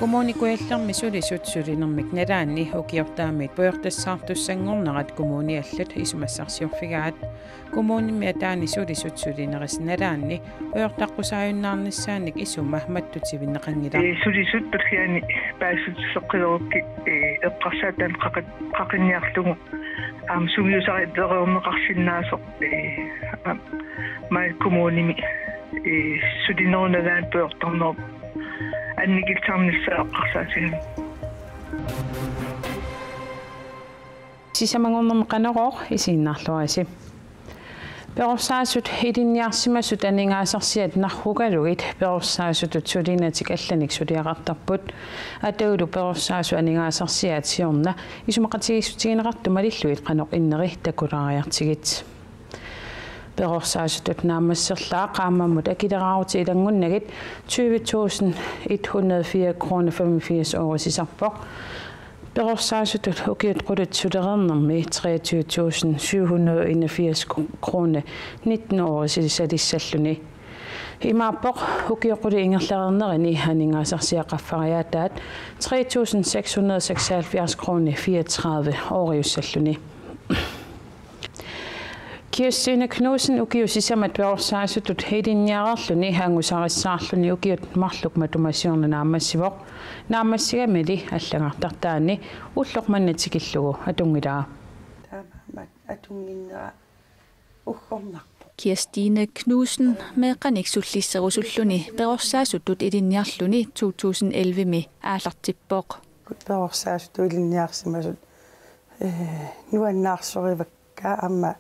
Kommunikuellarmi sulisut sulinermik nalaanni ukiortaamit puertassaartussangornerat kommuniallat isumassarsiorfigaat kommunimmi ataani sulisut sulineris nalaanni uyortaqqusaajunnаарnissaannik isuma mattutivinneqangila sulisut perhiani paasut soqqilerukki eqqarsaatan qaqinniarlugu sugiusaritleriorneqarsinnaasoq mai kommunimi sulinerunalaat puertarnor annikiltarnissaaqarsaasigan sisamangornermi qanaqoq isiinnaarluarisi perorsaasut ilinniarsimasut aningaasarsiat narrugalugit perorsaasutut sulinatik allanik suliaqartarput ataulu perorsaasu aningaasarsiat siorna isumaqatigisutigineqartu malilluit qanoq inneri takulaariartigit perorsaasutut naamassерлаа qaamammut akileraarути ilangunnagit 20.104 kroner 85 øre sisarpoq perorsaasutut ukiut qulut sulerernermi 23.781 kroner 19 øre sisalisalluni imaappoq ukiuquli ingerlareernerini aningaasarsiaqaffariaataat 3.676 kroner 34 øre Kirstine Knudsen ukiusisamat perorsaasutut ilinniarerluni haangusarissаарluni ukiut marluk matumassiorna naamassivoq naamassigamili аллагартартаани уллорманнатикиллугу атунгилаа атунгиннера уггорнарпо Kirstine Knudsen meeqaniksullisserusulluni perorsaasutut ilinniarluni 2011 mi aallartippoq perorsaasutut ilinniarsimasut nuannaarsorivakka amma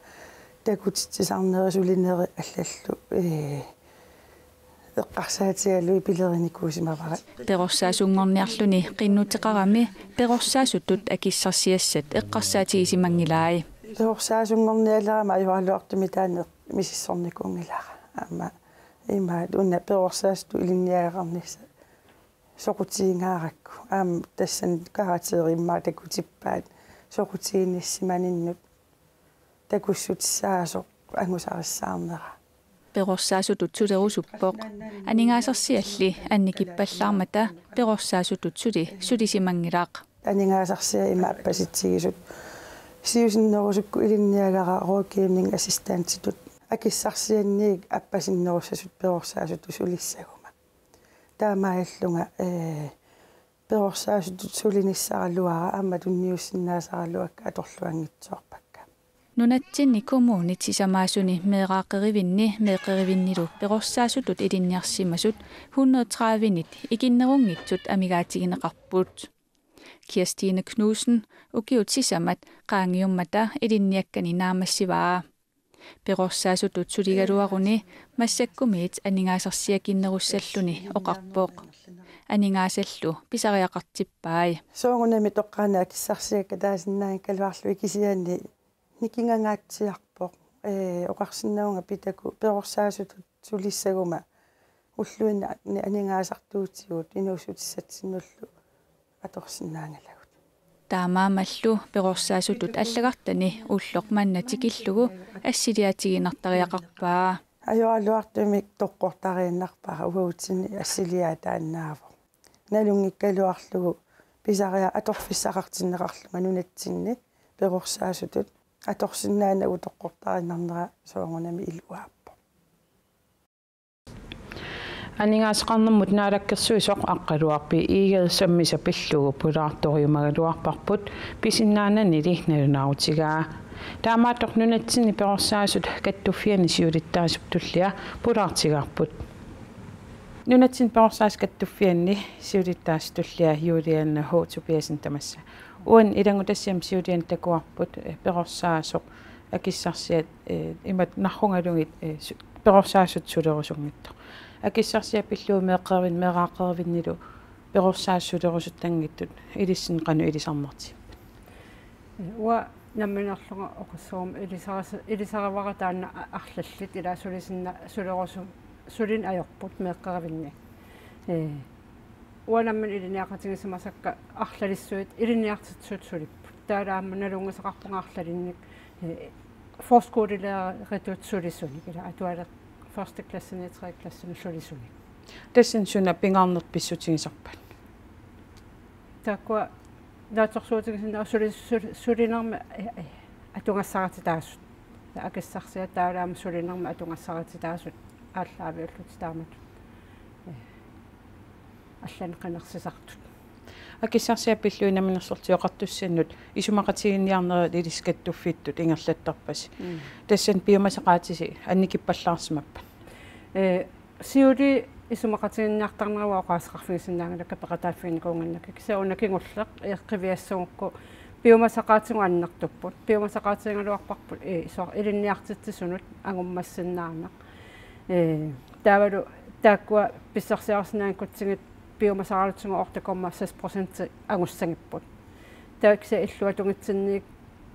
takutitsisarnerisulineri аллаллу эққарсаатигалуи пилеринникуусимавара перорсаасунгорниарлуни qinnuteqarami perorsaasutut akissarsiassat эққарсаатигисимангилааи перорсаасунгорниалерама аюарлуартуми таане мисиссорникунгилара аама имаат унна перорсаасту илинниагаqarnissa соқутиингааракку аама тассан каратериммаа такутиппаат соқутиинниссиманиннут такуссутиссаасоқ ангусариссаарнера перорсаасутут сулерусуппоқ анигаасарсиалли анникиппаллаармата перорсаасутут сулисимангилаақ анигаасарсиа има аппаситсигисут сиусиннерусукку илинниагара роокиимнинг ассистантитут акиссарсианниик аппасиннеруссасут перорсаасуту сулиссагума таамааллунга перорсаасутут сулиниссаралуара аама тунниуссиннаасаралуакка аторлуангитсоорпа Nunatsinni kommunit sisamaasuni meeqaaqerivinni meeqerivinniluk perorsaasutut ilinniarsimasut 130-nit ikinnerungitsut amigaatigineqarput Kirstine Knudsen ukiut sisamat qaangiummata ilinniakkani naamassivaa perorsaasutut suligaluaruni massakkumiit aningaasarsiakinnerussalluni oqarpoq aningaasаллу pisariaqartippaai soongunami toqqaana akissarsiakka taasinnaang kaluarlu ikisianni никингангааtsiarpoq oqarsinnaunga pitaku perorsaasutut sulissaguma уллуинна анигаасартуутигут инуусутиссатсиннуллу аторсиннаангalagut таамаамаллу перорсаасутут аллагартани уллоқ маннатикиллугу ассилиатигинартариақарпаа аюалуартумик тоққортарииннарпара угуутсини ассилиатааннаavo налунгиккалуарлугу писариа аторфиссақартиннеқарлунга нунатсинни перорсаасутут аторсиннаана утоққортариннарнера соongунами илуааппо анигаасеқарнэрмут наалаккерсуисоқ аққалуарпи иигерсаммиса пиллугу пулаарториумагалуарпарпут писиннаанани налунаарутигаа таамаатоқ нунатсини перорсаасут каттуффиани сиулиттаасуп туллиа пулаартигаарпут нунатсин перорсаас каттуффианни сиулиттаас туллиа юлианна H2P'син тамасса уан илангутассиам сиулиан такуарпут перорсаасоқ акиссарсиат имат наррунгалугит перорсаасут сулерусунгиттоқ акиссарсиа пиллуу меэққервин меэрааққервиннилу перорсаассулерусут тангиттут илиссин қану илисарнерти уа намминерлунга оқуссуум илисаравара таанна арлаллит ила сулисинна сулерусум сулин аёрпут меэққервинни уанаммин илиниақатигисимасакка арлалиссуит илиниартитсуут сулиппут таалаамманалунгасақарпунгаарлалинник forskole сулисуник ила атуала første klasse ned 3. klasse med сулисуник тассин суна пингарнерт писсутигисарпат тааква наатсорсуутигисинаа сулинерма атунгассаратитаасут акиссарсиа таалаама сулинерма атунгассаратитаасут ааллаавиуллут таамат аллан канерсисартут акиссарсиа пиллуинаминерсортиоқартуссаннут исумақатигинниарнерит илискаттуффиттут ингерлаттарпас тассан биомасақаатиси анникиппаллаарсимаппа сиули исумақатигинниартарнеруа оқаасеқарфигисиннаангалакка пеқатааффиникуунганнак кисаунакингуллеқ эққивиассуунгукку биомасақаатингу аннартуппут биомасақаатингалуарпарпут исо илинниартитсисунут агуммассиннаанақ таавалу тааккуа писсарсиарсинаан кутсигит биомасақаалутсунгу ортакорма 6% агуссангиппут таакса иллуа тунгитсинниик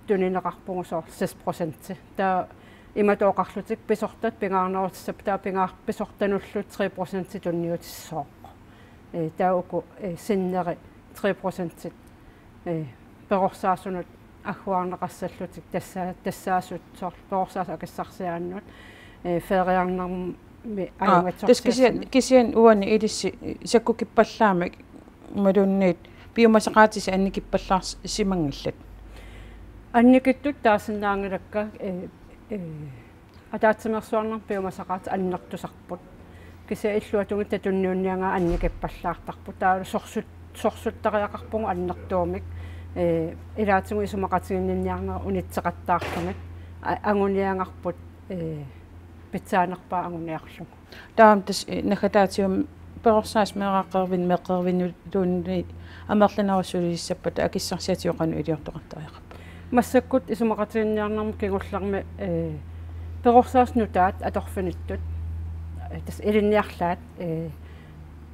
тунинеқарпугусоор 6% таа иматооқарлутик писортат пингаарнерутиссап таа пингаар писортануллут 3% тунниутиссоо тааку синнери 3% перорсаасунут аггуарнеқассаллутик тассаасут соор перорсаас акиссарсиааннут фериарнерм кисиан уани илисси саккукиппаллаамак малунниит биомасақаатиси анникиппаллаарс симангиллат анникиттут таасиннаангилакка атаатсимерсуарнер биомасақаати аннертусарпут кися иллуатугит татунниунниангаа анникиппаллаартарпут таалу сорсуттариақарпугу аннертуумик илаатингу исумақатигинниарнера унитсеқаттаарлумик ангуниангарпут питсаанерпаа ангуниарлугу таам тас нахатаатиум перорсаас меқаққервин меққервин туунни амерланавассулиссаппата акиссарсиатиоқану илиортоқартариақарпа массаккут исумақатигинниарнерми кингулларми перорсаас нутаат аторфиниттут тас илинниарлаат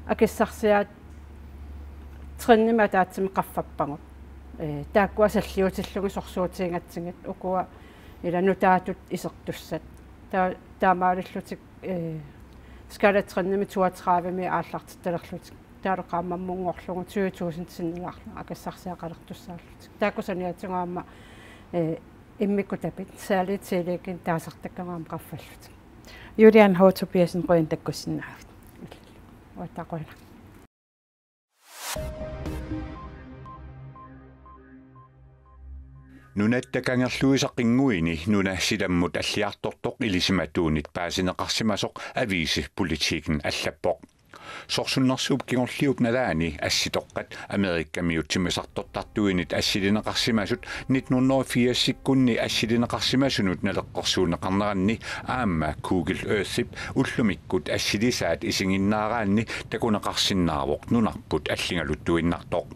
акиссарсиаат триннима таатсими қаффаппагут тааккуа саллиутиллуги сорсуутиингатсигит укуа иланутаатут исертуссат таамаалиллутик скалатринними 32ми ааллартитталерлутик таалеқааммаммунгорлугу 20000 синнилаарлу акиссарсиақалертуссаарлутик тааккусаниатингаама иммиккутапит саалитсииликин таасартаккангаама қаффаллутик Julian Hotopiasen qoin takkussinnaavit уаттақуина нунаттакангерлуисаққингуини нуна силаммут аллиартортоқ илисиматуунит паасинеқарсимасоқ ависи политикин аллаппоқ сорсуннэрсууп кигорлиук налаани асситоққат америккамиутсимисартортартуинит ассилинеқарсимасут 1984-сиккунни ассилинеқарсимасунут налеққарсуунеқарнеранни аама Google Earth-ип уллумиккут ассилисаат исигиннаараанни такунеқарсиннаавоқ нунарпут аллингалуттуиннартоқ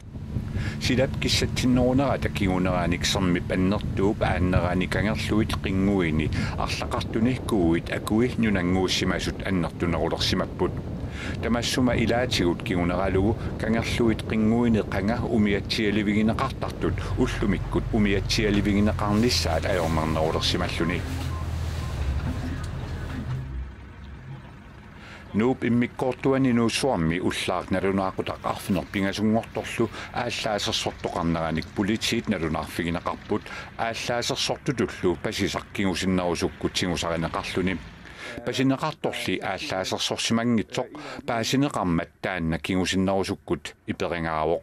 силап киссатсиннерунера такигунерааник сэрмип аннертууп ааннераани кангерлуит қингуини арлақартуниккууит акуи нунангууссимасут аннертунерулерсимаппут тамассума илаатигут кигунералугу кангерлуит қингуини қанга умиатсиаливигинеқартартут уллумиккут умиатсиаливигинеқарниссаат аёрнернерулерсималлуни нууп иммиккоортуани нуусуарми уллаак налунаақутақ арфинер пингасунгорторлу ааллаасерсортоқарнераник политиит налунаарфигинеқарпут ааллаасерсортутуллу пасисақкигусиннерусуккут сигусаринеқарлуни пасинеқарторли ааллаасерсорсимангитсоқ паасинеқармат таанна кигусиннерусуккут иперингаавоқ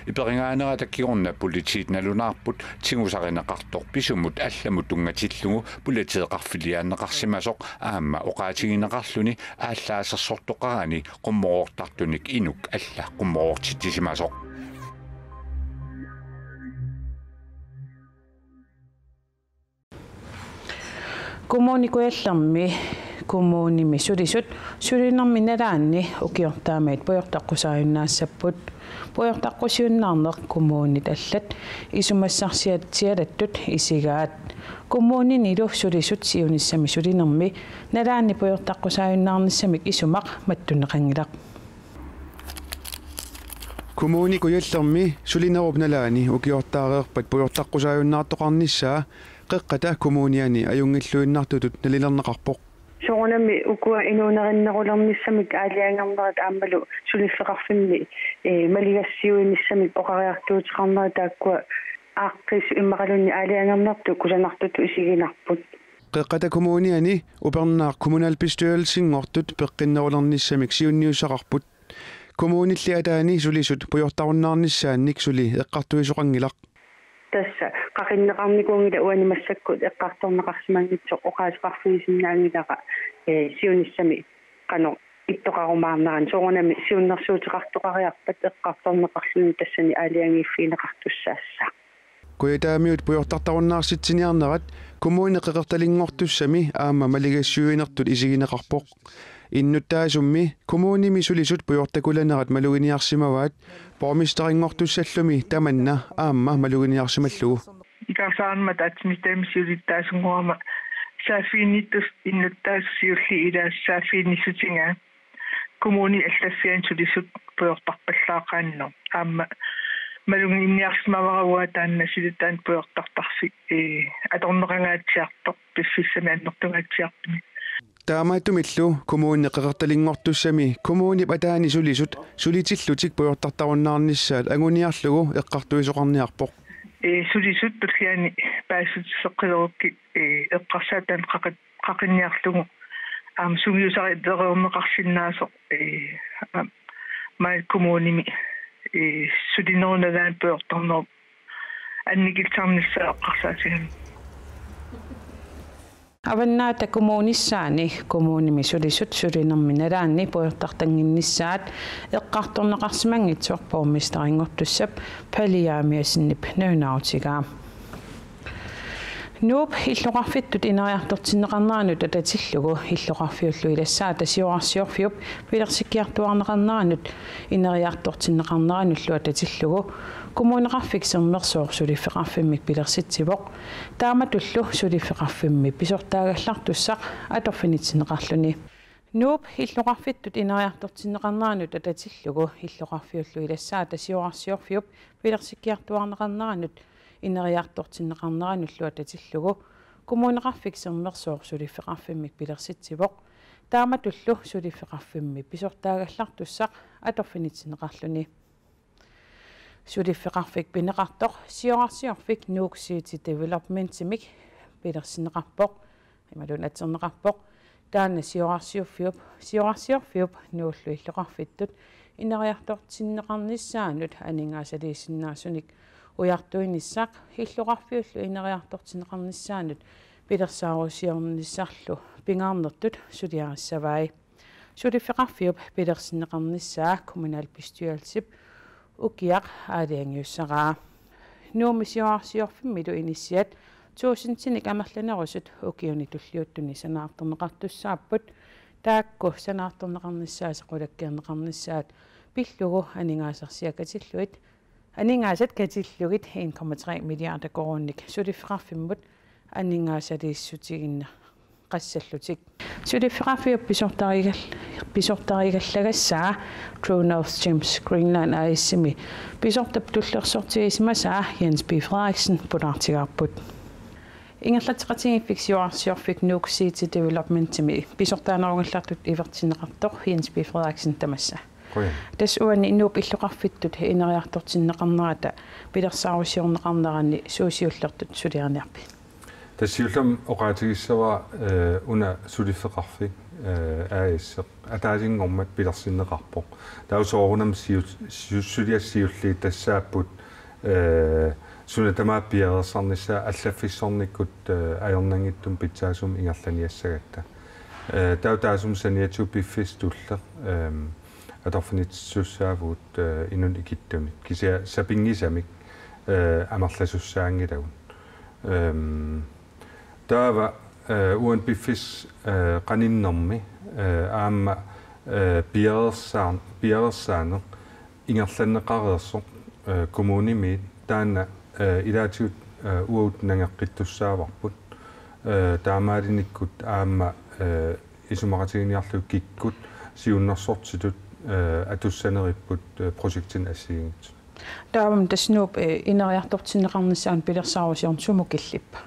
иперингаанера таккигорна политиит налунаарпут тигусаринеқартор писумут алламут тунгатиллугу пулатеэқарфилиааннеқарсимасоқ аама оқаатигинеқарлуни ааллаасерсортоқарани қуммоортартуник инук алла қуммоортитсимасоқ коммуникуялларми коммуними сулисут сулинерми налаанни укиортаамаит пуйортаққусааюннаассаппут пуйортаққусиуннаарнеқ коммуни таллат исумассарсиатсиалаттут исигаат коммунини илу сулисут сиуниссами сулинерми налаанни пуйортаққусааюннаарниссамик исумақ маттунеқангилақ коммуникуялларми сулинеруп налаани укиортаареерпат пуйортаққусааюннаартоқарниссаа qeqqata kommuniani ajungilluinnartutut nalilernaqarpoq soornami ukua inuunerinnerulernissamik aaliangarnerat aammalu sulissеqarfinni maligassiuinissamik oqariartuutiqarnera taakkua aaqqis immaqalunni aaliangarnertu kusanartutu isiginarput qeqqata kommuniani upernaaq kommunalbestyrelsingortut peqqinnerulernissamik siunniusaqarput kommunilliataani sulisut pujortarunnaarnissaannik suli eqqartuisuqangilaq tässä qaqinnaqarnikuungila uanimassakkut eqqartornaqarsimangitsoq oqaasiqarfiisinnaangilaqa siunissami qano ittoqarumaarneran soornami siunnersuutiqartoqariarpat eqqartorneqarluni tassani aaliangiiffiineqartussaassa kuitaamiut pujortartarunnaarsitsiниарнерат kommuni qeqertalinngortussami aamma maligassuinertut isigineqarpoq innuttaasummi kommunimi sulisut pujortakulanerat maluginiarsimavaat pormisterinngortussallumi tamanna aamma maluginiarsimallugu икасаармат атмистамисулиттаасунгуама саафиинниттус иннуттаассиулли илаассаафиинниссутинга коммуни аллаффиан сулисут пуйортарпаллаақаанно аама малугин инниарсимаварауа таанна силутаан пуйортартарси аторнеқангаатсиарто писсиссами аннортунгаатсиартми таамааттумиллу коммуни qeqertalinngortussami коммуни патаани сулисут сулитиллутик пуйортартаруннаарниссаат агуниарлугу эққартуисоқарниарпоқ сулисут пуллиани паассут соққилерукки эққарсаатаан қақинниарлугу аама сугиусари дерернеқарсиннаасо май коммуними сулинерунаваан пуйортарнер анникилтарниссаа эққарсаатигами аваннаата коммунисsaani коммуними сулисут сулинерминалаанни пуйортартангиннissaat эққарторнеқарсимангитсуарпууммистерингортуссап палиаамиасиннип нунаутигаа нуп иллоқарфиттут инериартортиннеқарнаанут ататиллугу иллоқарфиуллу илассаа тасиорарсиорфиуп пилерсиккиартуарнеқарнаанут инериартортиннеқарнарануллу ататиллугу коммунеқарфик сермерсоор сулиффеқарфиммик пилерситсивоқ тааматуллу сулиффеқарфимми писортаагаллартуссақ аторфинитсинеқарлуни нуп иллоқарфиттут инериартортиннеқарнаанут ататиллугу иллоқарфиуллу илассаа тасиорарсиорфиуп пилерсиккиартуарнеқарнаанут инериартортиннеқарнарануллу ататиллугу коммунеқарфик сермерсоор сулиффеқарфиммик пилерситсивоқ тааматуллу сулиффеқарфимми писортаагаллартуссақ аторфинитсинеқарлуни сулиффеқарфик пинеқартоқ сиорарсиорфик нууксиити девелопментимик пилерсинеқарпоқ ималун атернеқарпоқ таана сиорарсиорфиуп нууллу иллоқарфиттут инериартортиннеқарниссаанут анингаасалииссиннаасуник уяртуиниссаақ иллоқарфиуллу инериартортинеқарниссаанут пилерсаарусиорнissarlu пингаарнертут сулиариссаваи сулиффеқарфиуп пилерсинеқарниссаа kommunalbestyrelsip укиақ аалиангиуссараа нуумисиорарсиорфиммилу инissиат туусинтиник амерланерусут укиуни туллиуттуни санаарторнеқартуссааппут таакку санаарторнеқарниссаа сеқулаккиарнеқарниссаат пиллугу анингаасарсиакатиллуит анингаасат катиллугит 1,3 миллиарда коронник сулиффеқарфиммут анингаасалииссутигинна qassallуtik сулиффеқарфиуп писортаригаллагассаа True North James Greenland аиссими писортап туллерсортигисмасаа Jens B. Frederiksen пулаартигарпут ингерлатеқатигиффик сиорарсиорфик нууксиити development-тими писортаанарунгиллартут ивертинеқартор Jens B. Frederiksen тамасса тас уани иннууп иллоқарфиттут инериартортиннеқарнерата пилерсаарусиорнеқарнерани суусиуллертут сулиарниарпи тассиуллам оqaатигиссава уна сулиффеқарфик аиссеқ атаалингормат пилерсиннеқарпоқ таусоорунам сиуллиассиулли тассааппут сунатамааппиерерсарнissaа аллаффиссорниккут аернангиттум питсаасум ингерланиассагатта таутаасум саниату пиффис тулле аторфинитсуссаавут инун икиттуни кися сапингисамик амерласуссаангилагун таава уан пиффис каниннэрми аама пиерсаано ингерланнеқареерсо коммуними таана илаатигут уут нангеққиттуссааварпут таамаалиниккут аама исумақатигиниарлу киккут сиуннерсортитут атуссанериппут прожектин ассигингит таавам таснууп инериартортиннеқарниссаан пилерсаарусиорн сумукиллиппа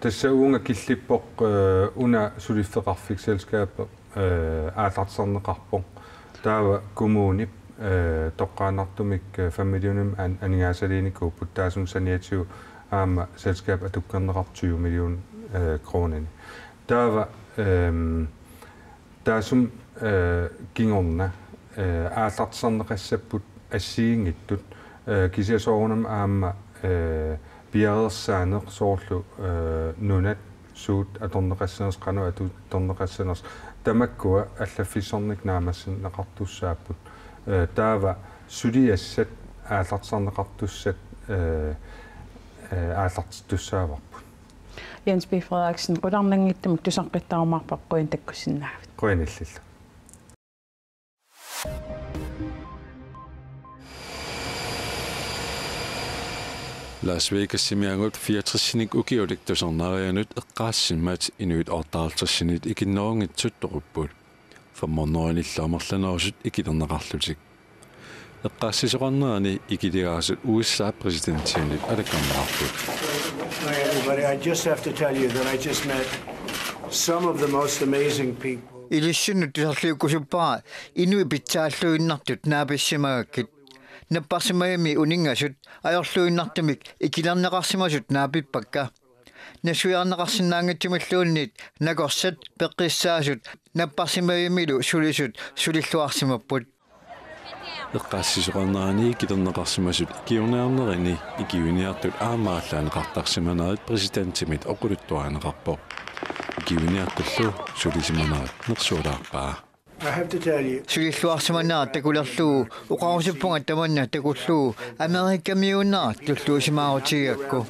тасса уунга киллиппоқ уна сулиффеқарфик селскааппе аалартсарнеқарпоқ таава коммунип тоққаанартумик фамилиунум анигаасалиникууппут таасум саниатиу аама селскаап атуккернеқар 20 миллион кронини таава таасум кингорна аалартсарнеқассаппут ассиингиттут кисиасоорунам аама пиаерсаанеқ соорлу нунат суут аторнеқассанерс қану ату торнеқассанерс тамаккуа аллаффиссорник наамассин неқартуссааппут таава сулиассат аалартсарнеқартуссат аалартуссааварпут Jens B. Frederiksen, rudarnangittамик тусаққиттаармаарпаққуин таккуссиннаавит. Қуиниллилла. Las Vegas simiangut 64-sinik ukiuliktusarnarianut eqqaassimmat inuit ortaaltersinit ikinnoongitsuttorupput famornorinillaamerlanerusut ikilerneqarlutik eqqaassisoqarnerani ikiligaasut USA presidentianit alakkammararput. Hi everybody, I just have to tell you that I just met some of the most amazing people. Ilissunut tusarliukkusuppaa inui pitsaalluinnartut naapissимагаккит наппарсимагами унинgasut ajorluinnartumik ikilerneqarsimasut naapippakka nasuiarneqarsinnaangitsimallуунниит накорсат пеққиссаасут наппарсимагимилу сулисут сулиллуарсимаппут эққаассисоқарнерани килернеқарсимасут киунеарнерини икиуниартут аамааллаанеқартарсиманаат президентимит оқулуттуаанеқарпоқ икиуниартуллу сулисиманаат нерсуулаарпаа I have to tell you. Сулиллуарсиманаа такулерлуу уқарусуппунга таманна такуллуу Америкамиунаа туллуусимаарутигакку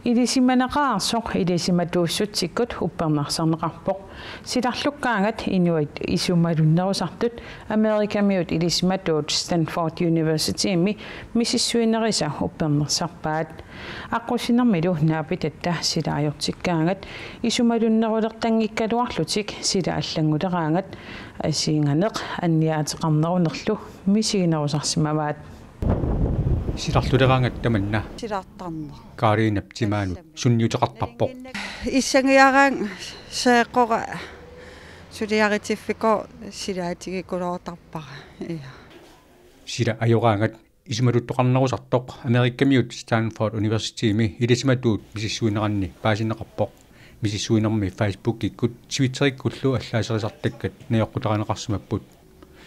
Idisimanaqaarsoq idisimatuussutsikut uppernarsarneqarpoq silarlukkaangat inuit isumalunnerusartut Amerikamiut idisimatuut Stanford University mississuinerisa uppernersarpaat aqusinermilu naapitatta silaajortikkaangat isumalunnerulertangikkaluarlutik sila allanguleraangat asiinganeq anniaateqarnerunerlu misiginerusarsimavaat Silartuleraangat tamanna silartarner kaariinaptimaanut sunniuteqartarpoq issangiyaraan seeqqora suliaritiffiqo silaatigikulortarpara sila ajoraangat isumaluttoqarnerusartoq Amerikamiut Stanford University ilissimatuut misissuineranni paasineqarpoq misissuinermi Facebook ikkut Twitter-ikkullu allaaserisartakkat najoqqutaqaneqarsimapput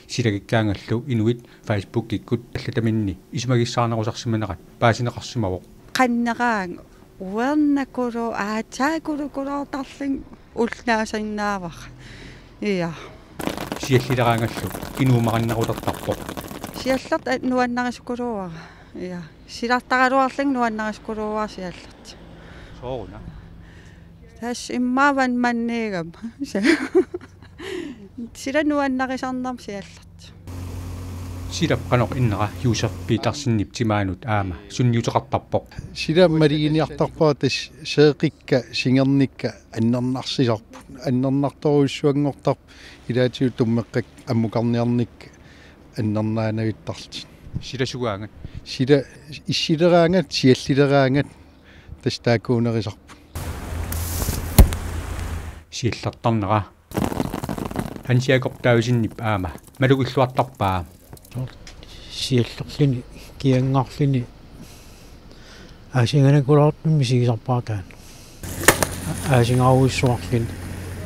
silagikkaangallu inuit Facebook ikkut allataminni isumagissaanerusarsimaneqat paasineqarsimavoq qanneraang uernakulu aataakulukulortarling ullaasannaavaq iya siallileraangallu inuumaqannerulertarpoq siallert nuannarisukulua iya silartaqaluarling nuannarisukulua siallert sooruna tas immaavan manneegam sila nuannaqisarnam siallert sila qanoq innera user piitarsinnip timaanut aama sunniuteqartarpoq sila maliiniartarpaa tas seeqikka singernikka annernarsisarpu annernaartoruussuangortarp ilaatiut tummeqqak ammuqarniarnikka annernaanavittarti sila sugaangat sila issileraangat siallileraangat tas taakuunerisarpu siallertarnera hansiakortausinnip aama malugilluartarpaa siallerlini kianngorlini aasinganakulartumi sigisarpaataan aasingaruissuarlini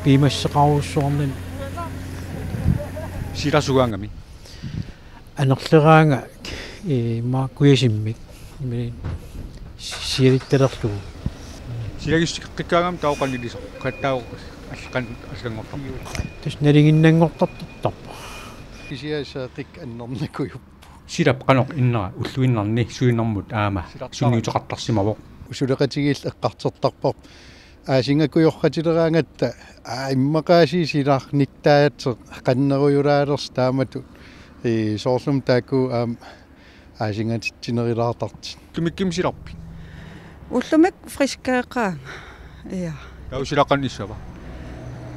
piimasseqaruissuarlini silasugaangami anerleraanga ma kuisimmik sialittelerlugu silagissiqqikkaagam tauqaniliso qattau аллакан аллангортар тус налигиннангортартарпа кисиасаақик аннерникуйуп силап канақ иннера уллуиннарни суиннэрмут аама сунниутеқартарсимавоқ усулеқатигил эққартертарпоқ аасингакуйорратилераангатта иммақааси силаарниктаатсеқ қаннеруйулаалерс таамату соорлум таакку аасингатитсинерилаартарти тумикким силарпи уллумик фрискеэқаа иа таусилаққан иссава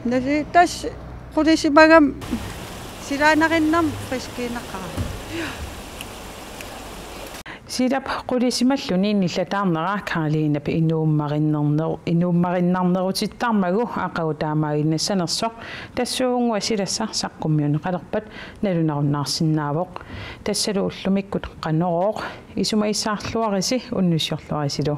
Nasi tas qulisimmagam silaanarinnam friskiinaqaa Silap qulisimalluni nillataarnera Karoliina inuummarinnernerutittarmagu aqautaamaaginassanersoq tassuungua silassa saqqummiuneqalerpat nalunarunnaarsinnaavoq tassalu ullumikkut qanoroq isumaissaarluarisi unnussiorluarisilu